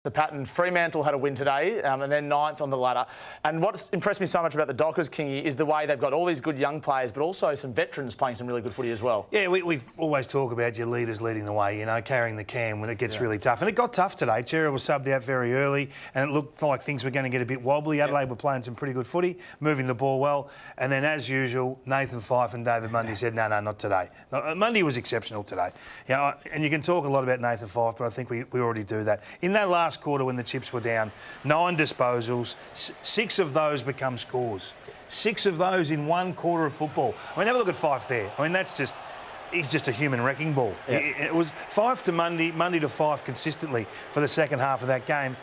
the pattern. Fremantle had a win today and then 9th on the ladder. And what's impressed me so much about the Dockers, Kingy, is the way they've got all these good young players, but also some veterans playing some really good footy as well. Yeah, we always talk about your leaders leading the way, you know, carrying the can when it gets really tough. And it got tough today. Chera was subbed out very early and it looked like things were going to get a bit wobbly. Adelaide were playing some pretty good footy, moving the ball well. And then, as usual, Nathan Fyfe and David Mundy said, no, not today. No, Mundy was exceptional today. Yeah, and you can talk a lot about Nathan Fyfe, but I think we already do that. In that last quarter when the chips were down, 9 disposals, 6 of those become scores. 6 of those in one quarter of football. I mean, have a look at Fyfe there. I mean, he's just a human wrecking ball. Yeah. It was Fyfe to Mundy, Mundy to Fyfe consistently for the second half of that game.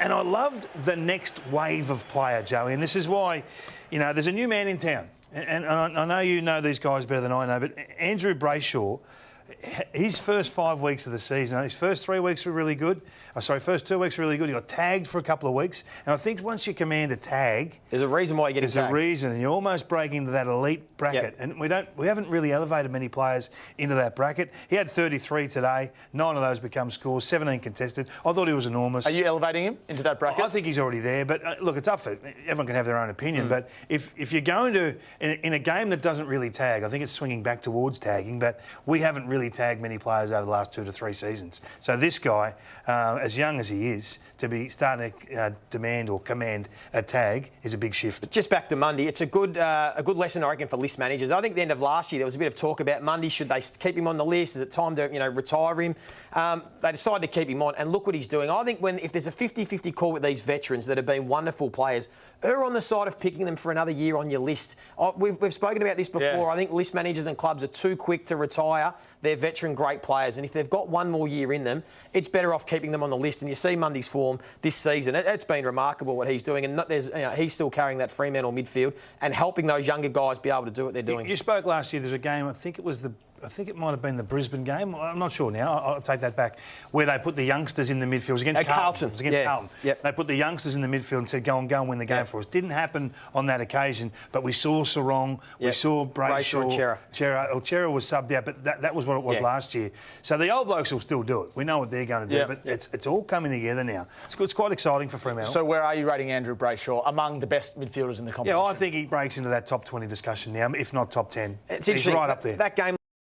And I loved the next wave of player, Joey, and this is why, you know, there's a new man in town. And I know you know these guys better than I know, but Andrew Brayshaw, his first 5 weeks of the season, his first 3 weeks were really good. First 2 weeks were really good. He got tagged for a couple of weeks. And I think once you command a tag... There's a reason why you get tagged. There's a reason. And you almost break into that elite bracket. Yep. And we haven't really elevated many players into that bracket. He had 33 today. 9 of those become scores, 17 contested. I thought he was enormous. Are you elevating him into that bracket? I think he's already there. But look, it's up for... Everyone can have their own opinion. But if you're going to... In a game that doesn't really tag, I think it's swinging back towards tagging, but we haven't really tagged many players over the last 2 to 3 seasons. So this guy, as young as he is, to be starting to demand or command a tag is a big shift. But just back to Mundy, it's a good lesson, I reckon, for list managers. I think at the end of last year there was a bit of talk about Mundy. Should they keep him on the list? Is it time to retire him? They decided to keep him on, and look what he's doing. I think if there's a 50-50 call with these veterans that have been wonderful players, err on the side of picking them for another year on your list. We've spoken about this before. Yeah. I think list managers and clubs are too quick to retire their veteran great players, and if they've got one more year in them, it's better off keeping them on the list. And you see Mundy's form this season; it's been remarkable what he's doing, and he's still carrying that Fremantle midfield and helping those younger guys be able to do what they're doing. You spoke last year. There's a game. I think it might have been the Brisbane game. I'm not sure now. I'll take that back. Where they put the youngsters in the midfield. It was against Carlton. It was against Carlton. Yep. They put the youngsters in the midfield and said, go and win the game for us. Didn't happen on that occasion, but we saw Sarong, we saw Brayshaw and Chera. Chera was subbed out, but that was what it was last year. So the old blokes will still do it. We know what they're going to do, but it's all coming together now. It's quite exciting for Fremantle. So where are you rating Andrew Brayshaw among the best midfielders in the competition? Yeah, I think he breaks into that top 20 discussion now, if not top 10. It's interesting. He's right up there. That game